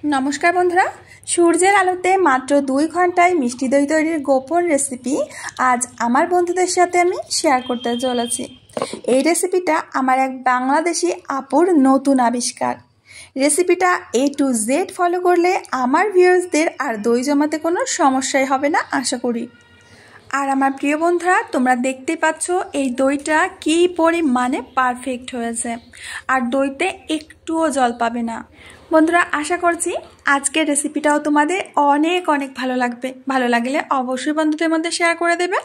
नमस्कार बंधुरा सूर्येर आलोते मात्र 2 घंटाय मिष्टि दई तैरिर गोपन रेसिपि आज आमार बंधुदेर साथे आमि शेयर करते चलेछि। এই রেসিপিটা আমার এক বাংলাদেশি আপুর নতুন আবিষ্কার। রেসিপিটা A to Z ফলো করলে আমার ভিউয়ার্সদের আর দই জমাতে কোনো সমস্যাই হবে না আশা করি। আর আমার প্রিয় বন্ধুরা তোমরা দেখতে পাচ্ছ এই দইটা কি পরিমাণে পারফেক্ট হয়েছে আর দইতে একটুও জল পাবে না। বন্ধুরা আশা করছি আজকের রেসিপিটাও তোমাদের অনেক অনেক ভালো লাগবে। ভালো লাগলে অবশ্যই বন্ধুদের মধ্যে শেয়ার করে দেবে।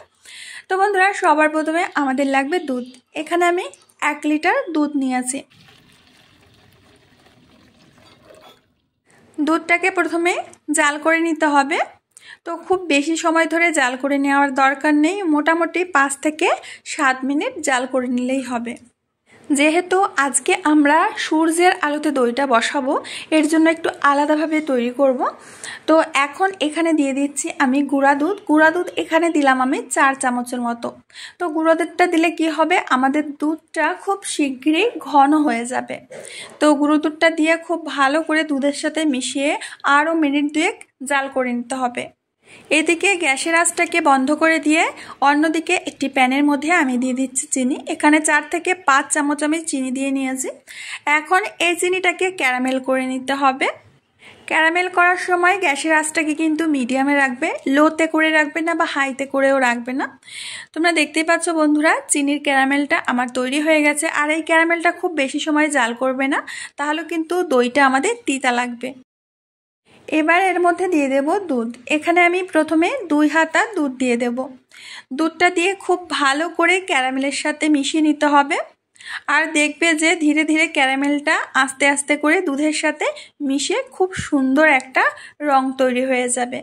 তো বন্ধুরা সবার প্রথমে আমাদের লাগবে দুধ। এখানে আমি 1 লিটার দুধ নিয়েছি। দুধটাকে প্রথমে জাল করে নিতে হবে। তো খুব বেশি সময় ধরে জাল করে নেওয়ার দরকার নেই, মোটামুটি 5 থেকে 7 মিনিট জাল করে নিলেই হবে। যেহেতু আজকে আমরা সূর্যের আলোতে দইটা বসাবো এর জন্য একটু আলাদাভাবে তৈরি করব। তো এখন এখানে দিয়ে দিচ্ছি আমি গুঁড়া দুধ। গুঁড়া দুধ এখানে দিলাম আমি 4 চামচের মতো। তো গুঁড়া দুধটা দিলে কি হবে, আমাদের দুধটা খুব শীঘ্রই ঘন হয়ে যাবে। তো গুঁড়ো দুধটা দিয়ে খুব ভালো করে দুধের সাথে মিশিয়ে আরও মিনিট 2 জাল করে নিতে হবে। এদিকে গ্যাসের আঁচটাকে বন্ধ করে দিয়ে অন্যদিকে একটি প্যানের মধ্যে আমি দিয়ে দিচ্ছি চিনি। এখানে 4 থেকে 5 চামচ আমি চিনি দিয়ে নিয়েছি। এখন এই চিনিটাকে ক্যারামেল করে নিতে হবে। ক্যারামেল করার সময় গ্যাসের আঁচটাকে কিন্তু মিডিয়ামে রাখবে, লোতে করে রাখবে না বা হাইতে করেও রাখবে না। তোমরা দেখতেই পাচ্ছ বন্ধুরা চিনির ক্যারামেলটা আমার তৈরি হয়ে গেছে। আর এই ক্যারামেলটা খুব বেশি সময় জাল করবে না, তাহলে কিন্তু দইটা আমাদের তিতা লাগবে। এবার এর মধ্যে দিয়ে দেব দুধ। এখানে আমি প্রথমে 2 হাতা দুধ দিয়ে দেব। দুধটা দিয়ে খুব ভালো করে ক্যারামেলের সাথে মিশিয়ে নিতে হবে। আর দেখবে যে ধীরে ধীরে ক্যারামেলটা আস্তে আস্তে করে দুধের সাথে মিশে খুব সুন্দর একটা রং তৈরি হয়ে যাবে।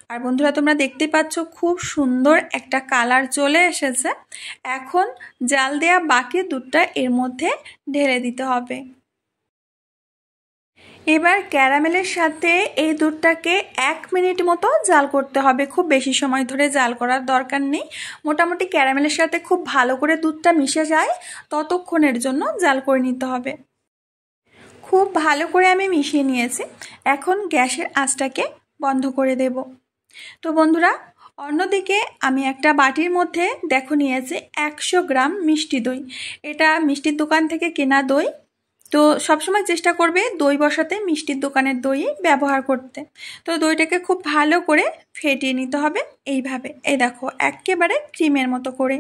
আর বন্ধুরা তোমরা দেখতে পাচ্ছ খুব সুন্দর একটা কালার চলে এসেছে। এখন জাল দেওয়া বাকি দুধটা এর মধ্যে ঢেলে দিতে হবে। এবার ক্যারামেলের সাথে এই দুধটাকে 1 মিনিট মতো জাল করতে হবে। খুব বেশি সময় ধরে জাল করার দরকার নেই, মোটামুটি ক্যারামেলের সাথে খুব ভালো করে দুধটা মিশে যায় ততক্ষণের জন্য জাল করে নিতে হবে। খুব ভালো করে আমি মিশিয়ে নিয়েছি। এখন গ্যাসের আঁচটাকে বন্ধ করে দেব। তো বন্ধুরা অন্যদিকে আমি একটা বাটির মধ্যে দেখো নিয়েছি 100 গ্রাম মিষ্টি দই। এটা মিষ্টির দোকান থেকে কেনা দই। তো সবসময় চেষ্টা করবে দই বসাতে মিষ্টির দোকানের দই ব্যবহার করতে। তো দইটাকে খুব ভালো করে ফেটিয়ে নিতে হবে এইভাবে। এই দেখো একেবারে ক্রিমের মতো করে।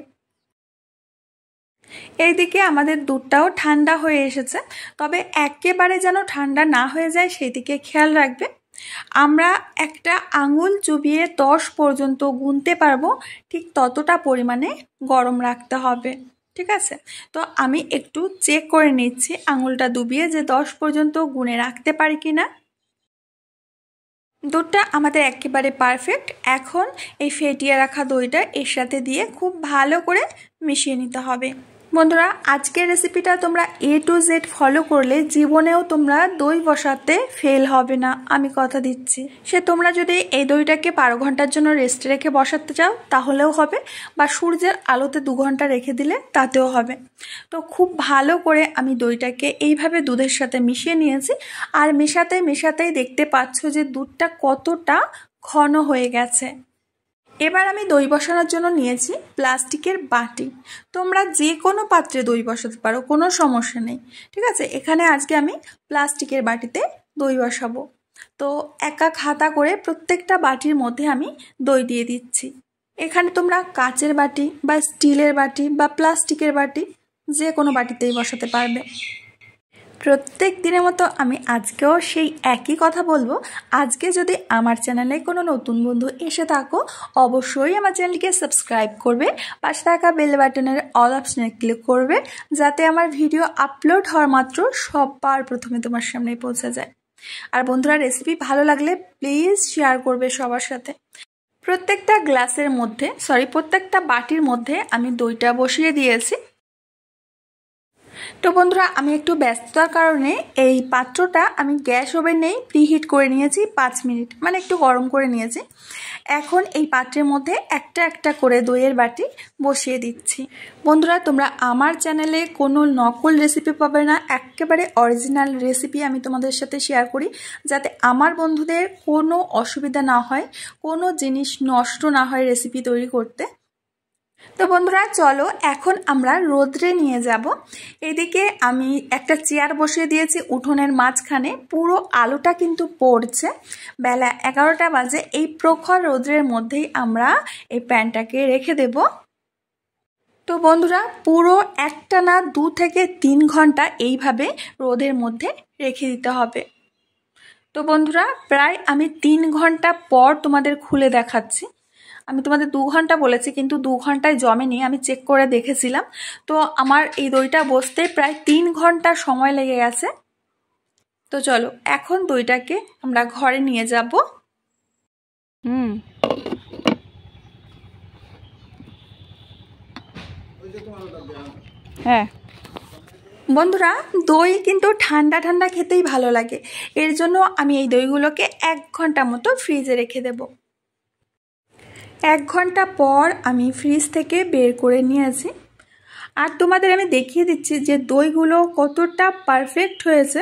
এইদিকে আমাদের দুধটাও ঠান্ডা হয়ে এসেছে, তবে একেবারে যেন ঠান্ডা না হয়ে যায় সেই দিকে খেয়াল রাখবে। আমরা একটা আঙুল চুবিয়ে 10 পর্যন্ত গুনতে পারবো, ঠিক ততটা পরিমাণে গরম রাখতে হবে। ঠিক আছে, তো আমি একটু চেক করে নিচ্ছি আঙুলটা ডুবিয়ে যে 10 পর্যন্ত গুনে রাখতে পারি কিনা। দুধটা আমাদের একেবারে পারফেক্ট। এখন এই ফেটিয়ে রাখা দইটা এর সাথে দিয়ে খুব ভালো করে মিশিয়ে নিতে হবে। বন্ধুরা আজকের রেসিপিটা তোমরা A to Z ফলো করলে জীবনেও তোমরা দই বসাতে ফেল হবে না, আমি কথা দিচ্ছি। সে তোমরা যদি এই দইটাকে 12 ঘন্টার জন্য রেস্টে রেখে বসাতে চাও তাহলেও হবে, বা সূর্যের আলোতে 2 ঘন্টা রেখে দিলে তাতেও হবে। তো খুব ভালো করে আমি দইটাকে এইভাবে দুধের সাথে মিশিয়ে নিয়েছি। আর মেশাতেই দেখতে পাচ্ছ যে দুধটা কতটা ঘন হয়ে গেছে। এবার আমি দই বসানোর জন্য নিয়েছি প্লাস্টিকের বাটি। তোমরা যে কোনো পাত্রে দই বসাতে পারো, কোনো সমস্যা নেই। ঠিক আছে, এখানে আজকে আমি প্লাস্টিকের বাটিতে দই বসাবো। তো এক হাতা করে প্রত্যেকটা বাটির মধ্যে আমি দই দিয়ে দিচ্ছি। এখানে তোমরা কাচের বাটি বা স্টিলের বাটি বা প্লাস্টিকের বাটি যে কোনো বাটিতেই বসাতে পারবে। প্রত্যেক দিনের মতো আমি আজকেও সেই একই কথা বলবো। আজকে যদি আমার চ্যানেলে কোনো নতুন বন্ধু এসে থাকো অবশ্যই আমার চ্যানেলকে সাবস্ক্রাইব করবে, পাশে থাকা বেল বাটনের অল অপশনে ক্লিক করবে, যাতে আমার ভিডিও আপলোড হওয়ার মাত্র সবার প্রথমে তোমার সামনে পৌঁছে যায়। আর বন্ধুরা রেসিপি ভালো লাগলে প্লিজ শেয়ার করবে সবার সাথে। প্রত্যেকটা বাটির মধ্যে আমি দইটা বসিয়ে দিয়েছি। তো বন্ধুরা আমি একটু ব্যস্ততার কারণে এই পাত্রটা আমি গ্যাস ওভেনেই প্রিহিট করে নিয়েছি 5 মিনিট, মানে একটু গরম করে নিয়েছি। এখন এই পাত্রের মধ্যে একটা একটা করে দইয়ের বাটি বসিয়ে দিচ্ছি। বন্ধুরা তোমরা আমার চ্যানেলে কোনো নকল রেসিপি পাবে না, একেবারে অরিজিনাল রেসিপি আমি তোমাদের সাথে শেয়ার করি, যাতে আমার বন্ধুদের কোনো অসুবিধা না হয়, কোনো জিনিস নষ্ট না হয় রেসিপি তৈরি করতে। তো বন্ধুরা চলো এখন আমরা রোদ্রে নিয়ে যাব। এদিকে আমি একটা চেয়ার বসিয়ে দিয়েছি উঠোনের মাঝখানে, পুরো আলোটা কিন্তু পড়ছে, বেলা 11টা বাজে। এই প্রখর রোদ্রের মধ্যেই আমরা এই প্যানটাকে রেখে দেব। তো বন্ধুরা পুরো একটানা 2 থেকে 3 ঘন্টা এইভাবে রোদের মধ্যে রেখে দিতে হবে। তো বন্ধুরা প্রায় আমি 3 ঘন্টা পর তোমাদের খুলে দেখাচ্ছি। আমি তোমাদের 2 ঘন্টা বলেছি, কিন্তু 2 ঘন্টায় জমেনি, আমি চেক করে দেখেছিলাম। তো আমার এই দইটা বসতে প্রায় 3 ঘন্টা সময় লেগে গেছে। তো চলো এখন দইটাকে আমরা ঘরে নিয়ে যাব। হ্যাঁ বন্ধুরা দই কিন্তু ঠান্ডা ঠান্ডা খেতেই ভালো লাগে, এর জন্য আমি এই দইগুলোকে 1 ঘন্টা মতো ফ্রিজে রেখে দেব। 1 ঘন্টা পর আমি ফ্রিজ থেকে বের করে নিয়েছি, আর তোমাদের আমি দেখিয়ে দিচ্ছি যে দইগুলো কতটা পারফেক্ট হয়েছে।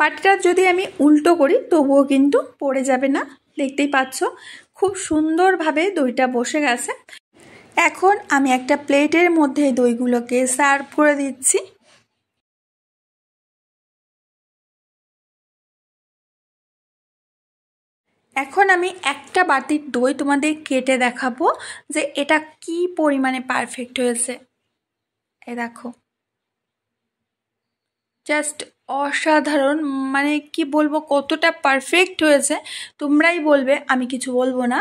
বাটিটা যদি আমি উল্টো করি তবুও কিন্তু পড়ে যাবে না, দেখতেই পাচ্ছ খুব সুন্দরভাবে দইটা বসে গেছে। এখন আমি একটা প্লেটের মধ্যে দইগুলোকে সার্ভ করে দিচ্ছি। এখন আমি একটা বাটির দই তোমাদের কেটে দেখাবো যে এটা কি পরিমাণে পারফেক্ট হয়েছে। এ দেখো, জাস্ট অসাধারণ, মানে কি বলবো কতটা পারফেক্ট হয়েছে, তোমরাই বলবে, আমি কিছু বলবো না।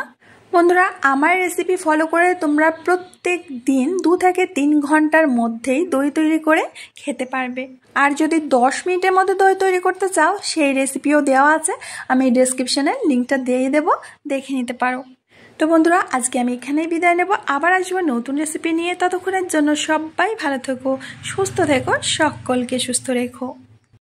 বন্ধুরা আমার রেসিপি ফলো করে তোমরা প্রত্যেক দিন 2 থেকে 3 ঘন্টার মধ্যেই দই তৈরি করে খেতে পারবে। আর যদি 10 মিনিটের মধ্যে দই তৈরি করতে চাও সেই রেসিপিও দেওয়া আছে, আমি ডেসক্রিপশনে লিঙ্কটা দিয়ে দেবো, দেখে নিতে পারো। তো বন্ধুরা আজকে আমি এখানেই বিদায় নেব, আবার আসবো নতুন রেসিপি নিয়ে। ততক্ষণের জন্য সবাই ভালো থেকো, সুস্থ থেকো, সকলকে সুস্থ রেখো।